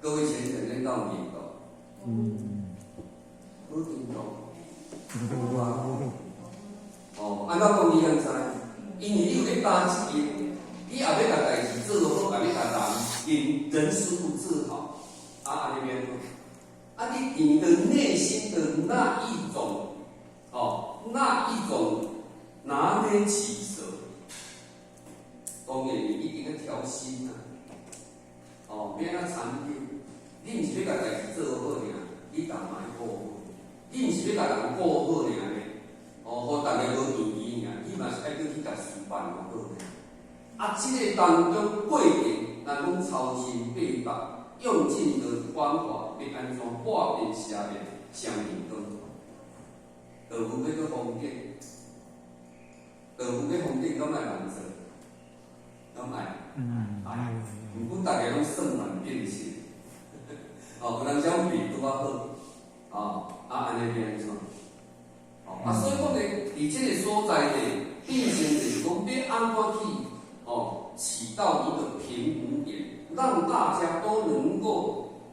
各位先生恁敢有认到？好认到。哦，安怎讲你敢知？因为你有咧担心，你也要甲代志做好，也要甲人事物做好，安尼免你的内心的那一种，那一种拿捏起手，当然你一定要调心啊，免啊残忍。你毋是要甲代志做好尔，你干嘛要顾好？你毋是要甲人顾好尔呢？互大家无意义尔，你嘛是爱去甲事办就好咧。这个当中过程，咱讲操心背百，用尽的方法要安怎化变下面相面光？道夫要去封建，道夫要封建，敢爱人做？敢爱？爱。毋过大家拢算蛮变性，有人种病拄啊好，安尼变安怎？所以讲呢，伫这个所在呢，变成就是讲要安怎去起到一个平衡点，让大家都能够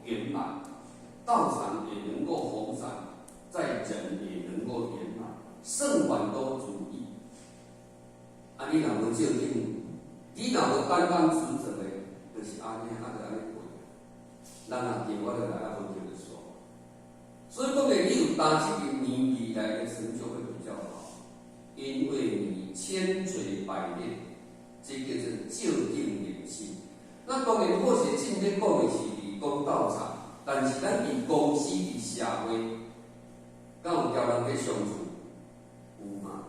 圆满，道场也能够弘扬，在人也能够圆满，圣凡都如意。你若无照紧，你若无担当职责的，就是安尼，就安尼过。咱若叫我就来无叫就煞。所以讲呢，你有担这个年未来的成就会比较好，因为你千锤百炼，这叫做就近人心。那当然，或许今天讲的是理工道场，但是咱伫公司、伫社会，敢有交人去相处？有吗？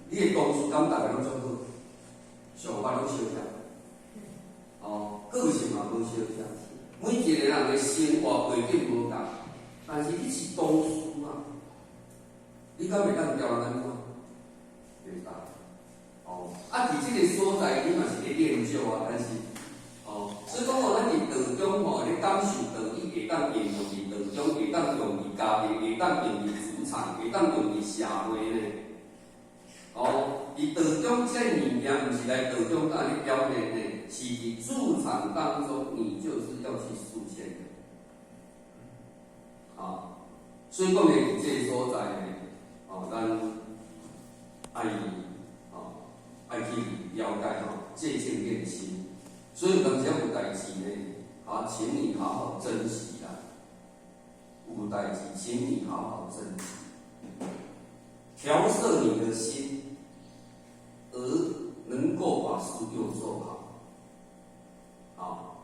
你的公司敢大家拢做好？上班拢相听，个性嘛无相听。每一个人的生活背景无同。但是你是公司嘛？你敢会当调人安怎？袂当。伫这个所在，你嘛是咧练就啊，但是，所以讲咱伫道中咧感受道理，会当应用伫道中，会当用伫家庭，会当用伫职场，会当用伫社会呢。伫道中这物件，毋是来道中当咧表现呢，是伫驻场当中，你就是要去实现的。所以讲呢，这个所在呢，咱爱去了解借鉴练心。所以有当时有代志呢，请你好好珍惜啦。有代志，请你好好珍惜，调摄你的心，而能够把事又做好。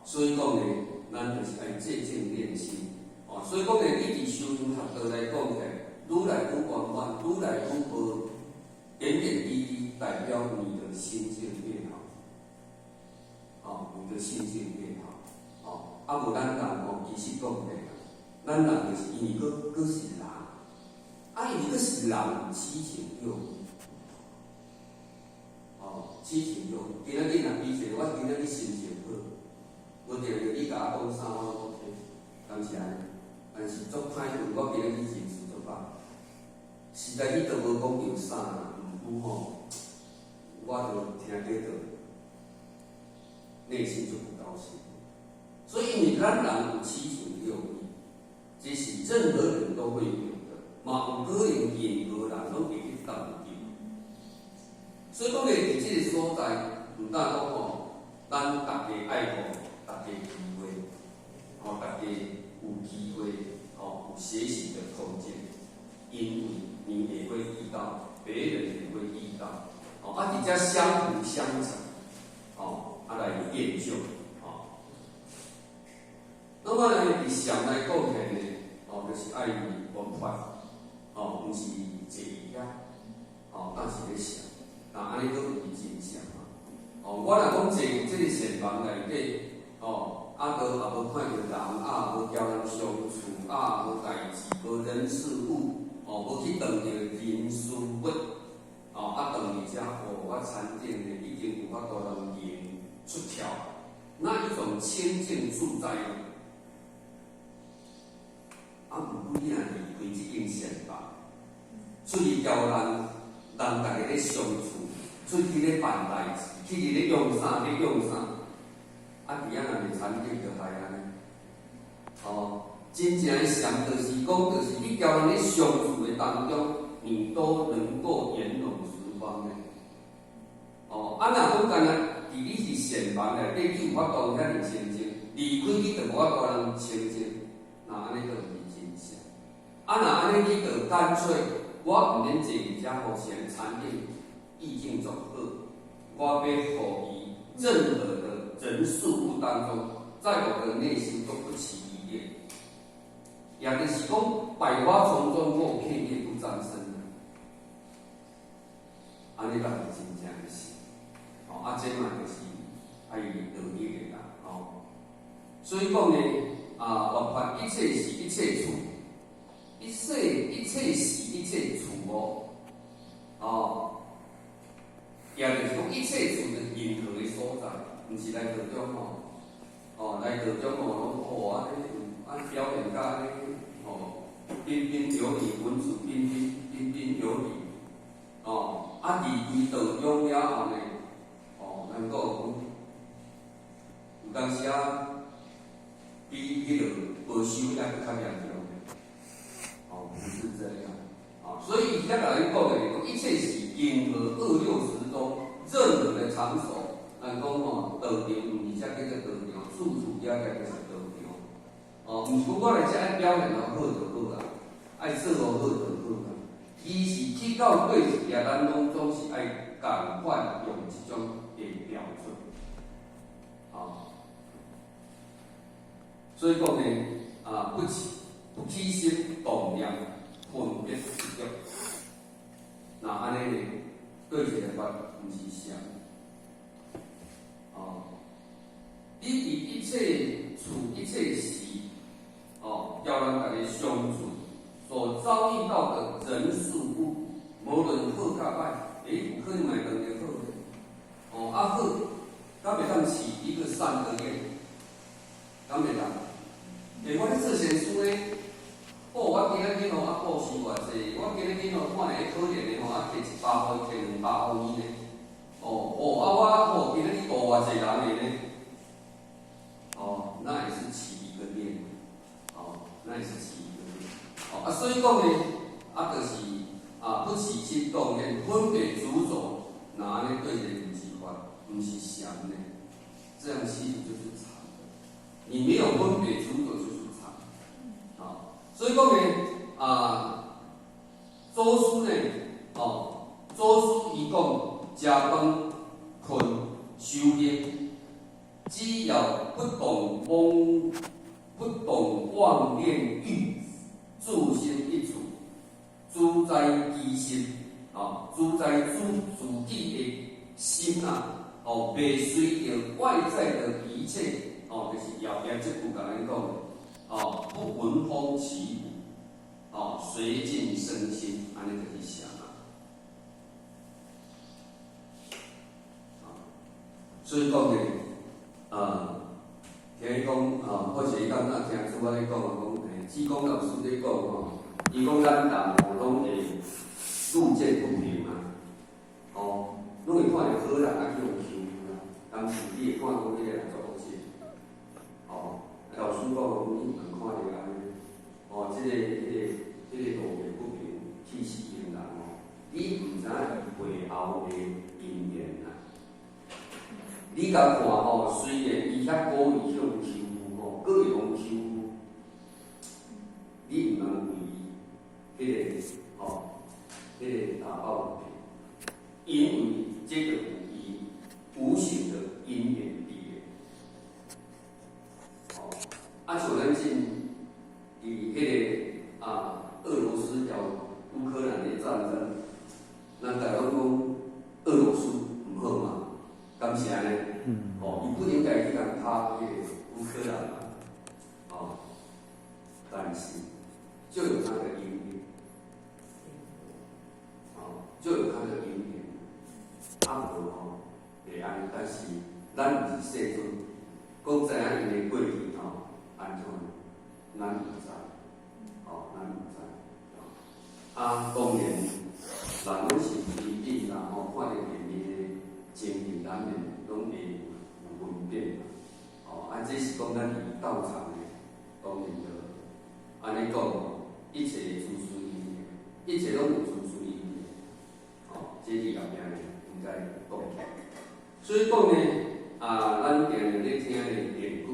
所以讲呢，咱就是爱借鉴练心。所以讲呢，你伫修行学道来讲起来，愈来愈圆满，愈来愈好，点点滴滴代表你的心境变好，你的心境变好，无咱人其实讲起来，咱人就是因为佫是人，因为佫是人，七情六欲，七情六欲。今仔日若比者，我今仔日心情好，无着你甲我讲啥我 OK， 敢是安尼？但是足歹运，我今日情绪足歹，实在你都无讲着啥啦，毋过我就听得到，内心就不高兴。所以因为咱人有七情六欲，这是任何人都会有的，嘛有可能任何人拢会去当有。所以讲呢，伫这个所在，毋但讲咱大家爱护大家机会，大家有机会有学习的空间，因为你也会遇到，别人也会遇到，伫遮相辅相成，来练就，那么呢，伫上来讲起来呢，就是爱文化，毋是坐椅啊，但是咧想，那安尼都有真相嘛。我若讲坐这个禅房内底，都也无看到人，无交人相处，无代志，无人事物，无去当着人事物，当而且我禅定呢，已经有法度让人出窍，那一种清净自在呢，毋过你若离开这种禅房，出去交人大家咧相处，出去咧办代志，去咧用啥咧用啥。伫遐若是禅定就害安尼，真正想就是讲，就是你交人咧相处的当中，你都能够圆融十方的。哦，啊，若讲干呐，伫你是善房内底，你有法度遐尼清净，离开你就无法度人清净，那安尼就是真相。啊，若安尼你就干脆，我毋免坐伫遮互前禅定意境总好，我要互伊任何的人事物当中，在我的内心都不起疑念，也就是讲百花丛中过，片叶不沾身的，安尼才是真正的是。哦，啊，这嘛就是爱道理的啦，哦。所以讲呢，万法一切是一切处，一切是一切处哦，哦，也就是讲一切处的任何的所在，毋是来道中吼，哦，来道中哦，哦，安表现甲安尼，哦，彬彬有礼，文质彬彬有礼，哦，啊，离开道中了后呢？能够有当时啊，比迄个无修还更较严重。哦，不是这样。啊，所以现在来讲的，一切是因何260中任何的场所，咱讲吼，道场毋是才叫做道场，处处也叫做道场。哦，毋是讲我来遮爱表现好就好啦，爱做好就好啦。伊是去到对时啊，咱拢总是爱共款用一种标准，所以讲呢，不起心动念，分别执着，那安尼呢，对一个法毋是相，你伫一切处一切时，要咱大家相处所遭遇到的人事物，无论好甲歹，有可能买两个好。好，敢袂当起一个善的念，敢袂当？我咧做善事咧，我今日囡仔布施偌济，我今日囡仔看咧可怜咧摕100块，摕200互伊咧，我今日度偌济人咧，那也是起一个念，那也是起一个念，所以讲呢，就是不起心动念，分别执着，那安尼对人。不是相的，这样其实就是常的。你没有分别执着就是常。所以讲呢，祖师呢，祖师伊讲，食饭、困、修炼，只要不懂妄念欲，自心一处，主在其心，主在自己的心啊。袂随着外在的一切，就是后边这句甲咱讲，不闻风起舞，随境生心，安尼就是想啊。所以讲呢，听伊讲，或者伊讲听出我咧讲志光老师咧讲伊讲咱人拢会路见不平嘛，拢会看到好人去用修。当时你会看到迄个人做好事，老师讲你看到安尼，这个路面不平，气势凌人你毋知影伊背后的因缘啊。你甲看虽然伊遐鼓励向欺负各会用欺负，你毋能为伊迄个打抱不平，因为这个有伊无形的因缘力量。像咱进伫迄个俄罗斯条乌克兰的战争，咱台湾讲俄罗斯毋好嘛，敢是安尼？伊不应该去共拍迄个乌克兰嘛，但是就有它的因缘，就有它的因缘，会安尼，但是咱毋是世尊，讲知影因的过去安怎，咱毋知，咱毋知。当然，人拢是不一定啦，看到人的情理难免拢会有分辨。这是讲咱伫道场的，当然安尼讲吼，一切会自随因缘，一切拢有自随因缘。哦，这是后面呢应该讲起。所以讲呢，咱定定咧听的典故，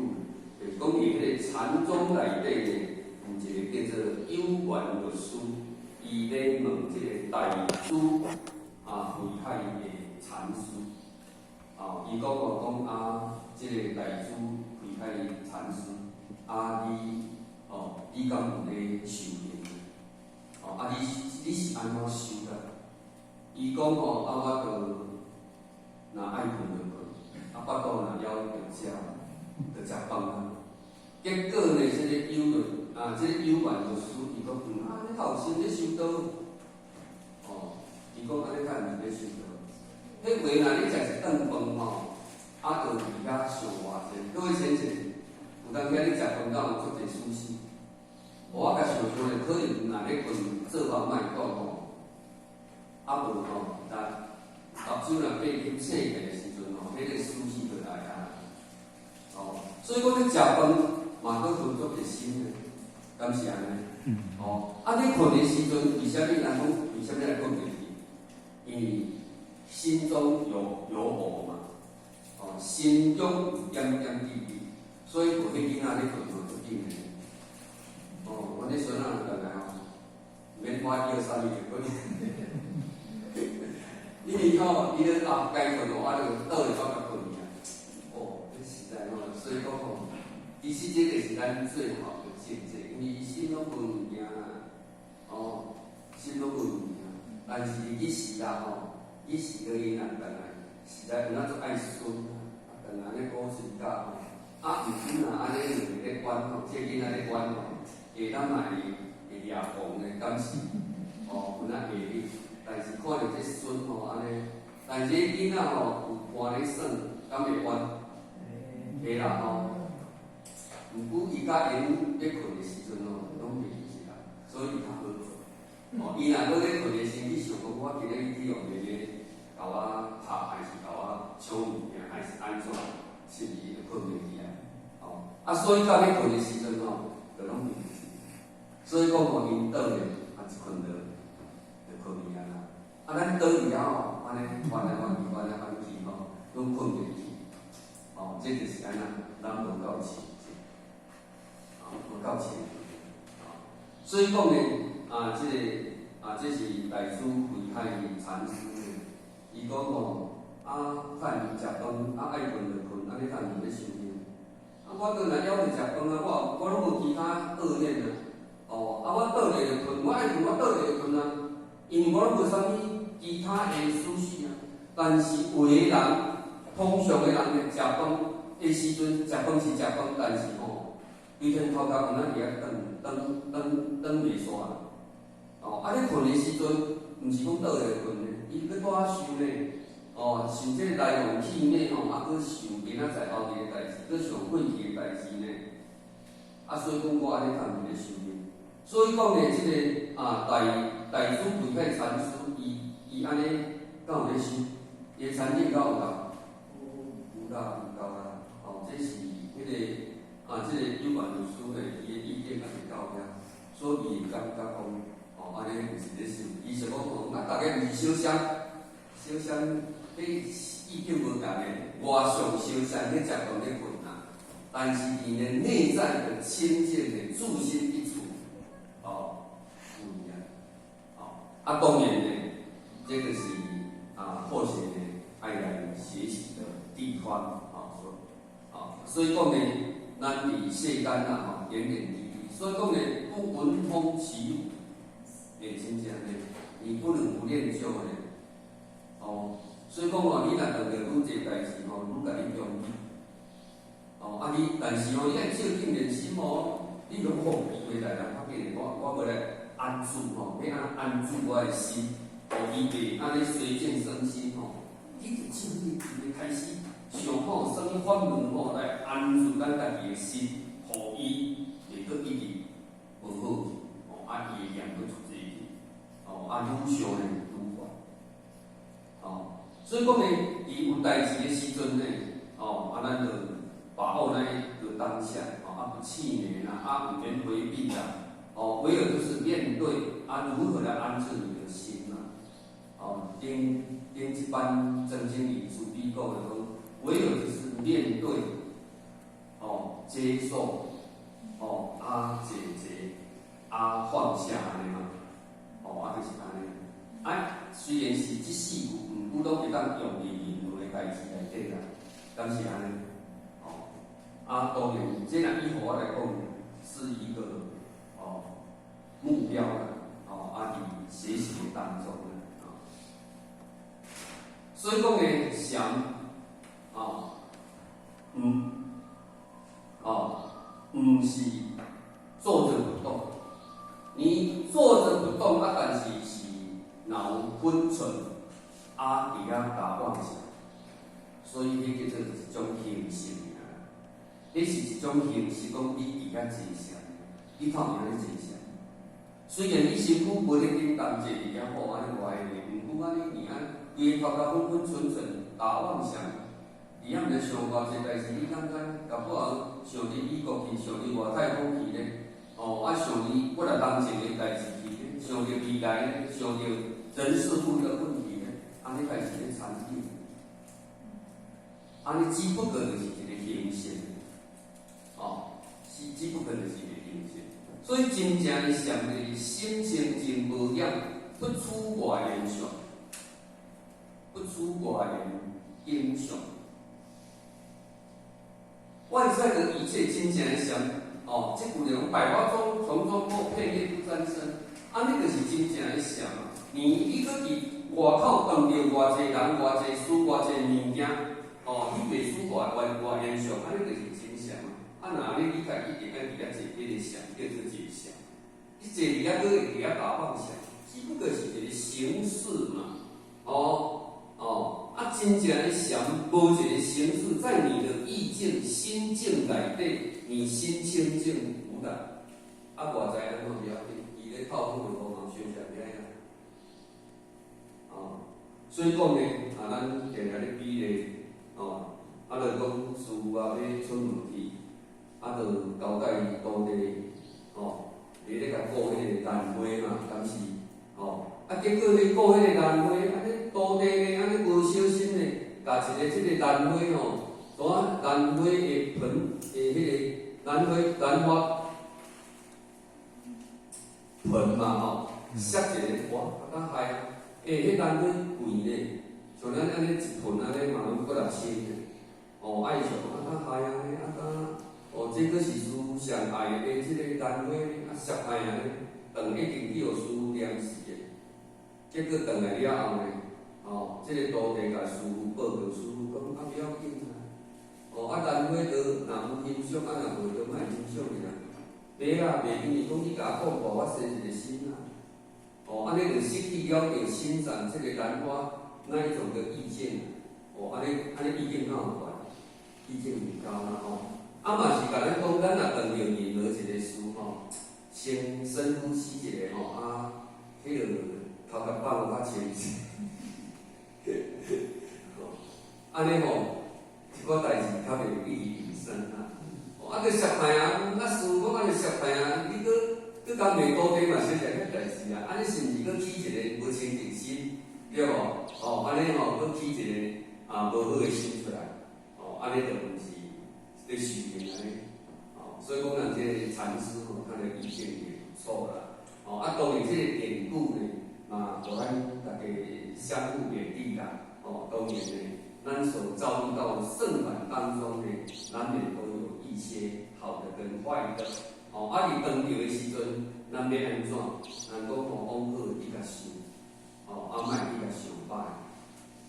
就是讲伊迄个禅宗内底呢，有一个叫做有缘律师，伊咧问这个大师慧海的禅师，伊讲这个大师慧海禅师，你敢有咧修行？你是安怎修的？伊讲我若爱困就困，巴肚若枵就食，就食饭啊。结果呢，这个有缘律师，伊讲你后生咧修道？伊讲安尼看你咧修道。迄话若你食一顿饭就伫遐上偌济。各位先生，有当遐你食饭敢有足侪舒适？我甲想想咧，可能若咧困做梦莫讲无目睭若爬起醒起的时阵迄个舒适就来啊。所以讲你食饭嘛，搁分足热心的，敢是安尼？你困的时阵，为虾米来讲？为虾米来困袂去？因为心中有我嘛，心中有点点滴滴，所以有迄囡仔咧困就紧的。阮咧孙仔就来免花1、2、3日就困。因为伊咧该困就倒咧到甲困去啊。这实在所以讲其实这个是咱最好的见解，因为心拢无物件心拢无物件，但是伊时啊伊时个囡仔当然实在有哪做爱孙当然咧古时教毋免安尼两个咧管这囡仔咧管下当来会掠狂的，敢是有哪下力？但是看着这孙安尼，但是囡仔有伴咧耍，敢会管？会啦毋过伊甲因咧困的时阵拢袂起来，所以伊较好困。伊若搁咧困的时，去想讲我今日去用妹妹甲我拍，还是甲我抢物件，还是安怎？是毋是就困袂起来？所以到咧困的时阵就拢袂起。所以讲因倒咧一困就困去啊。咱倒去了安尼翻来翻去，拢困袂去。这就是安那，咱无够清净，无够清净。所以讲呢，这是大师慧海禅师呢，伊讲看伊食饭，爱困就困，安尼看伊咧修行。我倒来了就食饭我拢无其他恶念啊。我倒来就困，我爱困，我倒来就困啊。因为我拢无啥物其他的思绪啊。但是有的人，通常的人咧食饭的时阵，食饭是食饭，但是规天头壳有哪伫转袂煞。你困的时阵，毋是讲倒来困的，伊搁拄想咧，想这个来龙去脉搁想明仔载后日的代志，搁想过去的代志呢。所以讲我安尼看伊咧修行。所以讲咧，这个大师慧海禅师，伊安尼敢有咧修？伊禅定敢有够？有啦。这是迄个这个有缘律师的伊的意见也是到遐，所以伊感觉讲安尼就是咧修。伊是讲大家毋是烧香，迄意见无共的，外上烧香咧食饭咧困啊，但是伊的内在的清净的住心一处，不一样。当然呢，这个是或许呢爱来学习的地方。所以讲呢，咱伫世间点点滴滴，所以讲呢，不闻风起舞，真正呢，你不能不练就呢。所以讲你若碰到愈济代志愈甲你中意。但是你爱照紧练心你拢放屁回来啦，较紧我要来安住要安住我的心，伊袂安尼随境生心你就照你开始。想好什么法门来安住咱家己的心，互伊袂搁一直无好，伊会念搁出这去，愈想呢愈烦，所以讲呢，伊有代志的时阵呢，咱就把握那个当下，不气馁啦，毋免回避啦，唯有就是面对如何来安置你的心呐、因一般真经里主逼讲的说，唯有就是面对，接受，解决，放下安尼嘛，就是安尼。虽然是即世句，毋拄拢会当用伫任何的代志内底啦，但是安尼，当然，这若以互我来讲，是一个目标啦，伫学习当中啦，所以讲呢，想，毋是坐着不动，你坐着不动，但是脑昏沉，伫遐打妄想，所以迄叫做一种形式啊。迄是一种形式，讲你伫遐坐啥，你透明咧坐啥。虽然你身躯无咧顶重坐伫遐好安尼外面，毋过安尼规个头壳昏昏沉沉，打妄想，伊也毋知想偌济代志，你感觉搞不好想伫美国去，想伫外太空去咧，想伫我来当前的代志去咧，想着未来咧，想着人事物的问题咧，安尼代志咧产生，安尼只不过就是一个形式，只不过就是一个形式。所以真正的上帝心情真无养，不出外言上，不出外言英雄。外在的一切真正的上，这句讲百花中从中过，片叶不沾身，安尼就是真正的上。你个伫外口碰到偌济人、偌济事、偌济物件，你袂输外言上，安尼就是真相。若你家己一定爱伫遐坐，迄个想叫做真相。你坐伫遐，搁会伫遐打妄想，只不过是一个形式嘛。真正的想，无一个形式，在你的意境、心境内底，你心清净无染。外在咱嘛不要紧，伊咧透风的光芒照下来所以讲呢，咱定定咧比咧，就讲师傅要出门去。就交代土地，咧甲顾迄个兰花嘛，当时，结果咧顾迄个兰花，土地咧无小心咧，甲即个兰花兰花的盆迄个兰花盆嘛塞一个哇，较害迄兰花贵咧，像咱一盆嘛拢几6000咧，爱上较害这个是师父上爱的这个兰花，摔坏安尼，长已经去互师父念死的。结果转来了后呢，这个土地甲师父报告，师父讲不要紧啦。兰花就若有欣赏，若无就莫欣赏啦。袂袂紧，讲你甲我讲过，我生一个心啦。安尼就失去了着欣赏这个兰花那一种的意见。安尼意见哪有怪？意见唔高啦嘛是甲咱讲，咱若当着任何一个事先深呼吸一下迄个头壳放较清醒。安尼一个代志较袂记忆深就摔坏师傅讲就摔坏你搁讲袂多啲嘛，小姐遐代志安尼是毋是搁起一个无清净心，对无？安尼搁起一个无好的心出来，安尼就毋是。对修行安尼，所以讲咱这个禅师他的意见也不错啦。当然这个典故呢，互咱大家相互勉励啦。当然呢，咱所遭遇到圣凡当中呢，难免都有一些好的跟坏的。你当着的时阵，咱要安怎？咱讲往好你甲想，莫你甲想歹，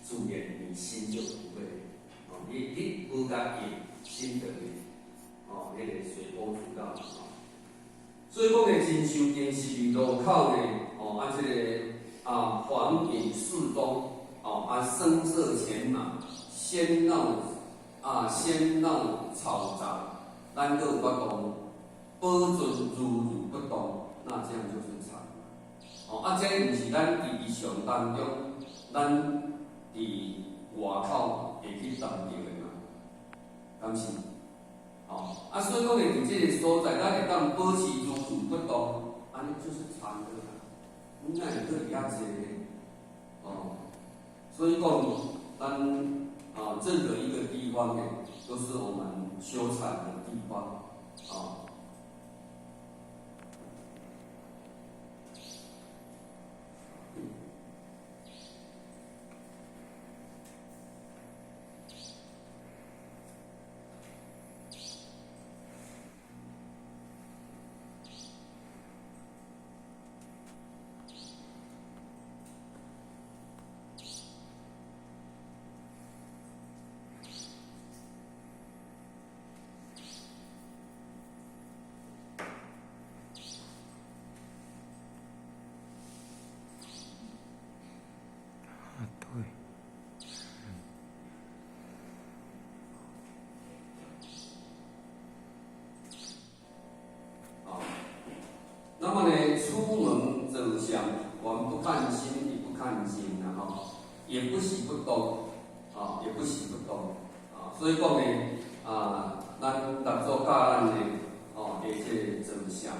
自然你心就不会。你无甲应。心得迄个随波逐流所以讲呢，真修经是路口呢，这个环影四中，声色犬马，喧闹嘈杂，咱各不动，保准如不动，那这样就是禅。这毋是咱伫日常当中，咱伫外口会去当着的。敢是，所以讲呢，伫这个所在，咱会当保持如如不动，尼就是长的啦，那你个比较接哦，所以讲咱任何一个地方呢，都是我们修禅的地方啊。那么呢，出门则想，我们不看心，也不看经也不喜不动，也不喜不动，所以讲呢，咱立做教咱呢，的这则想，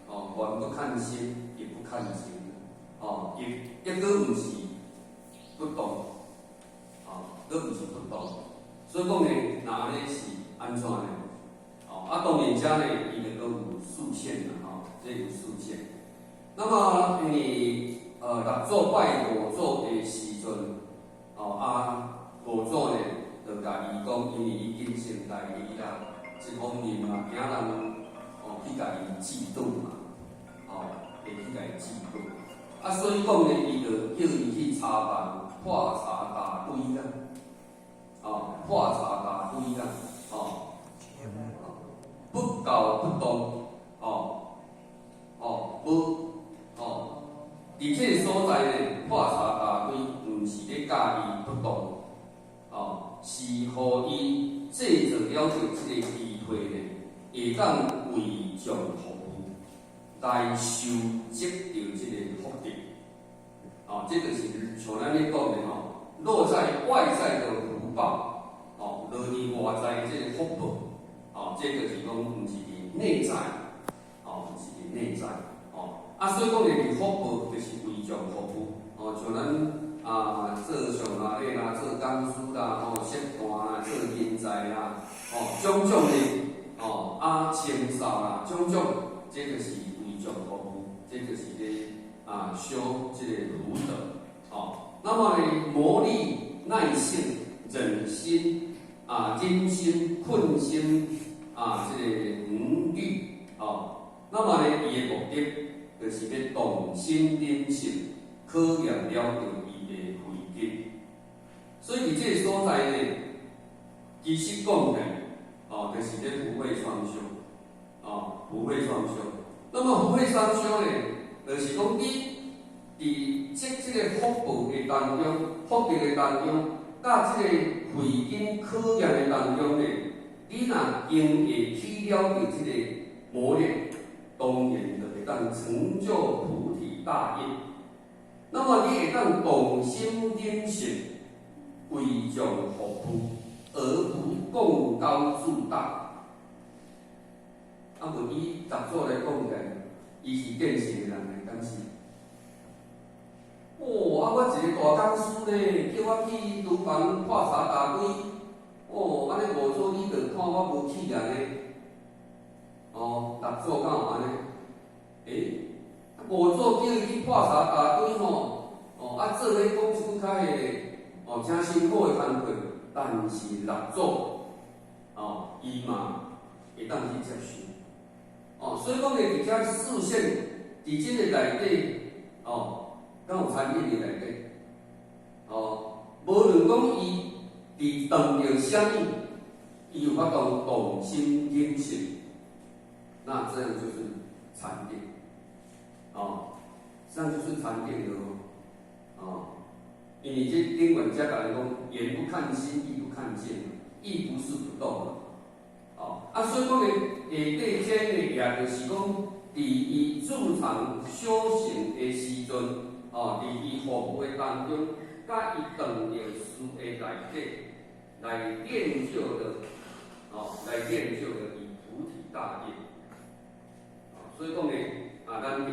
我们不看心，也不看经，也一个不是不动，都不是不动，所以讲呢，那安尼是安怎呢？当然遮呢，伊就都有竖线啦，这有竖线。那么你立做拜五祖的时阵，五祖呢就甲伊讲，因为伊经成大义啦，一方面嘛，惊人去甲伊嫉妒嘛，会去甲伊嫉妒。所以讲呢，伊就叫伊去查办破查大规啦，破查大规啦，不搞不动，伫这个所在呢，破查大规，毋是咧教伊不动，是互伊制造了着这个机会呢，会当为众服务，来收集到这个福德，这就是像咱咧讲的落在外在的福报，落于外在的这个福报，这个就是讲，毋是伫内在，毋是伫内在，所以讲呢，福报就是为众服务，像咱做上啦、做工书啦、设单啦、做人才啦，种种的清扫啦，种种，这就是为众服务，这就是咧修这个福德，那么呢，磨砺耐性、忍心、忍心、困心。这个虑，那么呢，伊的目的就是要动心忍性，考验了着伊的慧根。所以伫这个所在呢，其实讲的，就是咧福慧双修，福慧双修。那么福慧双修呢，就是讲伫这个福报的当中，福德的当中，甲这个慧根考验的当中呢。你若经会去了解这个磨练，当然就会当成就菩提大业。那么你会当动心忍性，为众服务，而不共高自大。无以习作来讲起来，伊是见识的人来，但是，我一个大讲师咧，叫我去厨房破茶打龟。安尼五祖你着看我无起来呢？六祖敢有安尼？五祖叫伊去破茶打堆做咧讲出较真辛苦的工课，但是六祖伊嘛会当去接受。所以讲咧，伫遮视线，伫即个内底敢有参与的内底？无论讲伊。伫当着啥物，伊有法度动心忍性，那这样就是禅定，这样就是禅定了因为这经文家讲言不看心，意不看见，意不是不动所以讲呢，下底这呢，也就是讲，伫伊日常修行的时阵，伫伊服务的当中。甲伊当着书的内底来练就的，来练就的以菩提大业，所以讲呢，咱伫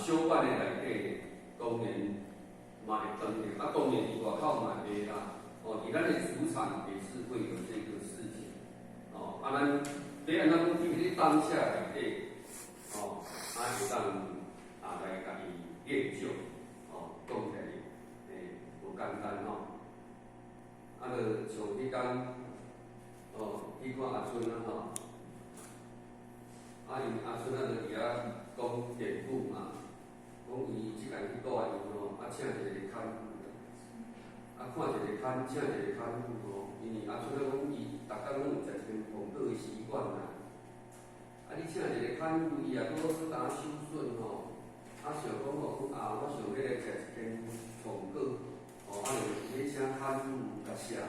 小馆的内底，当然嘛会当的，当然伫外口嘛会啦。伫咱的主场也是会有这个事情。咱别安怎讲，伫当下内底，会当来家己研究，讲起来，无简单就像迄天，去看阿春因阿春就伫遐讲典故嘛，讲伊即间去住院请一个看护，看一个请一个看护因为阿春讲伊逐工拢有食一份广告的习惯啦。你请一个看护，伊也搁当收笋想讲我想要来食一间广告，就要请看护甲写嘛。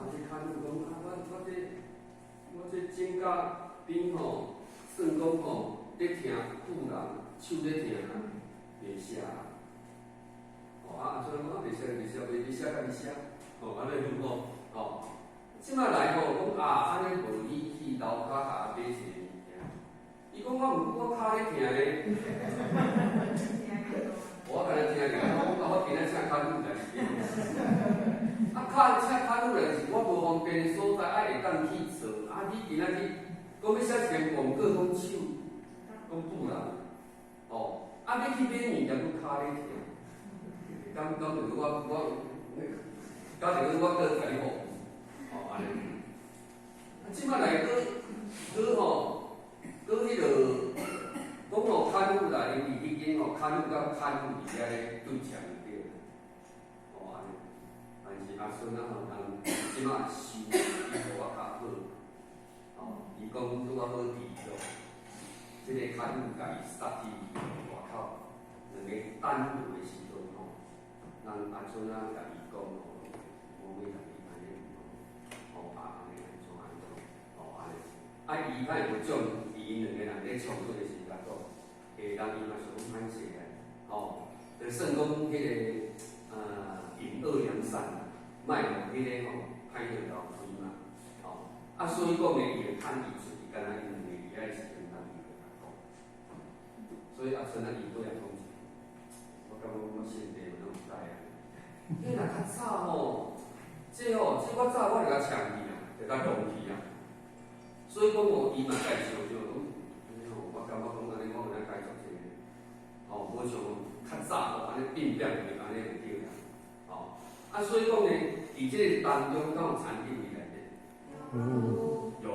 这看护讲我这指甲边算讲咧听妇人手咧疼袂写所以讲袂写，袂写，甲你写，安尼即摆来讲安尼无你去楼骹甲买一个物件，伊讲我骹咧疼咧，我敢若听着，我今仔请看护来是。请看护来是我无方便的所在，会当去做。你今仔日讲要写一间广告，讲手，讲妇人，你去买物件，讲骹咧疼，敢就是我，甲就是我搁甲你服务，安尼。即摆来搁迄讲看护来，因为迄间看护甲看护伫遐咧对呛对，安尼。但是阿孙人即摆收伊互我较好，伊讲拄我好治咯，即个看护甲伊杀去外口，两个单独的时阵咱阿孙甲伊讲我要甲伊安尼安尼安怎，安尼。伊歹有种，因两个人咧创作的时阵讲，人伊嘛是讲歹势个，就算讲迄个隐恶扬善，莫互迄个歹着流开嘛，所以讲伊会趁伊出去，敢若因两个伊爱时阵，伊会甲讲。所以阿孙伊倒来讲一句，我感觉我现在有知你若较早这我早我就甲抢去就甲弄去所以讲伊嘛介绍就我感觉讲安尼，我有来介绍一个，无像较早安尼变变的安尼就对啦，所以讲呢，伫这个当中，敢有产品伫内底？有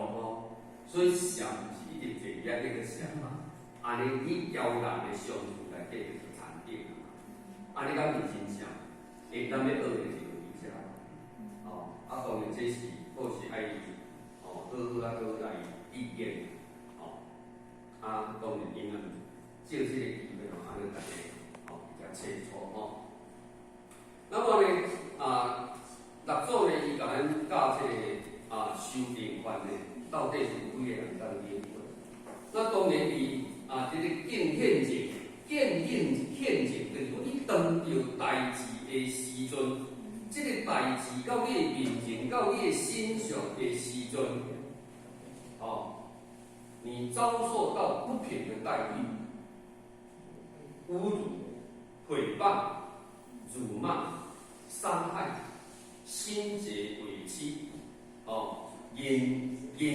所以想是一定坐遐那个想嘛，安尼你交人的相处内底就是产品安尼敢是真想，咱要学的就是伫遮当然这是或是爱好来意见，当然因借这个机会安尼大家比较清楚那么呢六组呢，伊甲咱教这个修订法呢，到底是有几个人当理解？那当然伊这个见现前，就是讲你当着代志的时阵，这个代志到你的面前，到你的心上的时阵，你遭受到不平的待遇、侮辱、诽谤、辱骂、伤害、心结委屈，因为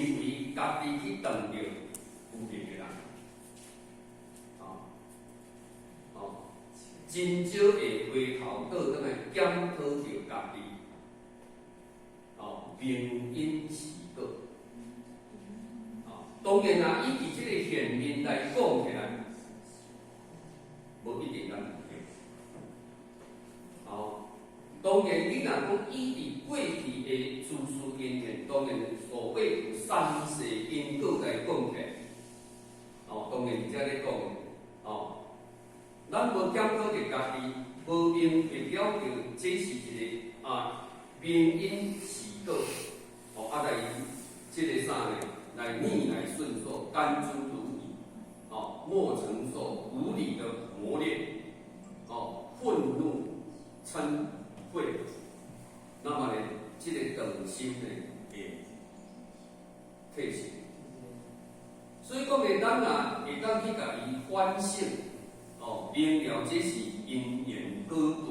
家己去当着有名的人，真少会回头倒转来检讨着家己，明因是果。当然啦，伊伫即个现面来讲起来，无一定咱有用。当然，你若讲伊伫过去的自私因缘，当然所谓有三世因果来讲起来，当然伫遮咧讲，咱无检讨着家己，无明会了着这是一个明因是果，来即个啥呢？来逆来顺受，甘之如饴，莫承受无理的磨练，愤怒、嗔恚，那么呢，这个等心呢会退去。所以讲呢，咱会当去甲伊反省，哦，明了这是因缘根本，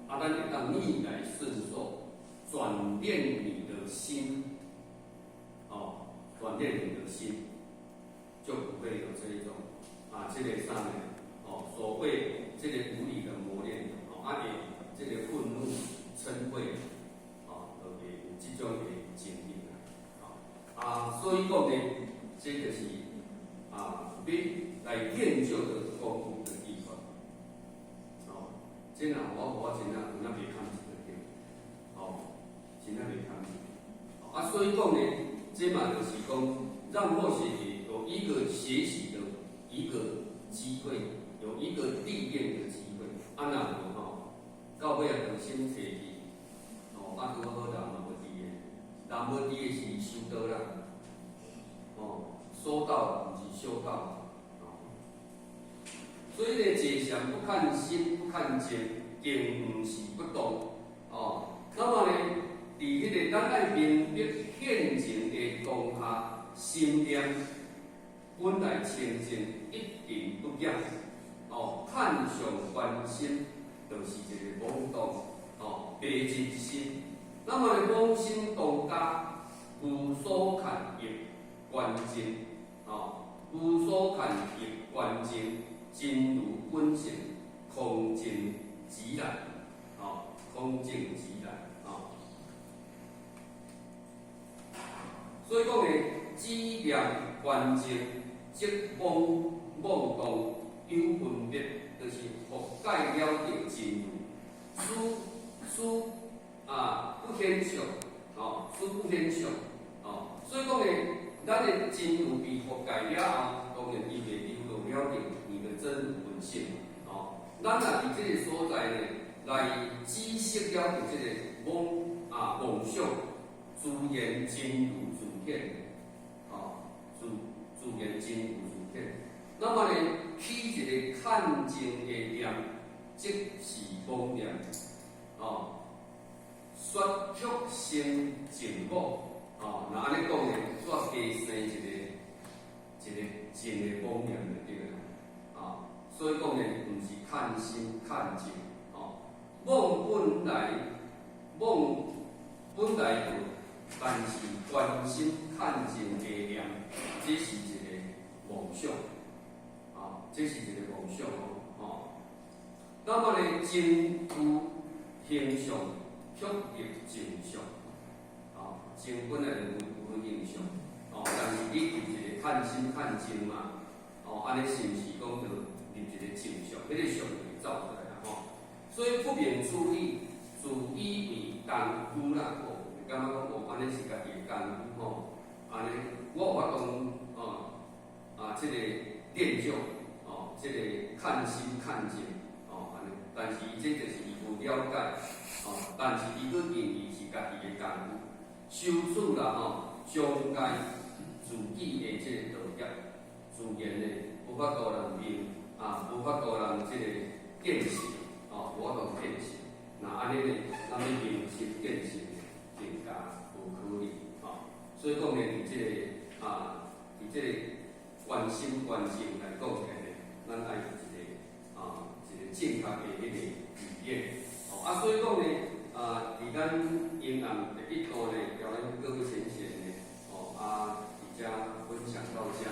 啊，咱会当逆来顺受，转变你的心，哦，转变你的心，就不会有这一种这个上面所谓这个无理的磨练，这个愤怒、嗔恚，就会有这种的经历所以讲呢，这个是要来研究的功夫的地方，这我真袂看这个点，真袂看这个，所以讲呢，这嘛就是讲，让或许有一个学习的一个机会，有一个历练的机会，那无到尾就先摕去，拄好人嘛无伫的，人无伫的是修道人，说道不是修道，所以呢，解祥不看心，不看境，境不是不动，那么呢，伫迄个咱爱明灭现前的当下，心念本来清净，一定不变，看上观心，就是一个妄动，白真心。那么呢，妄心动家，无所看业观境，无所看业观境，真如本性，空净自然，空净自然，所以讲呢，知念观境，即妄动有分别，就是佛解了定真如，不显相，不显相，所以讲呢，咱的真如被佛解了后，当然伊袂流露了定伊的真如本性，咱若伫这个所在呢，来知识了定这个妄想，自然真如自显，自然真如自显。那么呢，起一个看净的念，即是妄念，说曲生净果，那安尼讲呢，煞加生一个真的妄念就对了，所以讲呢，毋是看心看净，妄本来就，但是观心看净的念，这是一个妄想。这是一个妄想那么呢，真有形象，却入正相，真本来有形象，但是你入一个看心看净嘛，安尼是毋是讲着入一个正相？迄个相会走出来啦所以不免注意，自以为功夫啦，感觉讲安尼是家己的功夫安尼我有法讲这个练就。这个看心看净，安尼，但是伊这就是伊有了解，但是伊佫认为是家己的功夫，修持啦障碍自己的这个道业，自然呢无法度人明，无法度人这个见性，无法度见性。那安尼呢，咱要明心见性更加无可能，所以讲呢，伫这个伫这个观心观境来讲起来。咱爱有一个正确的迄个语言，所以讲呢，伫咱英案第一度呢，叫咱各位先贤呢，伫遮分享到遮。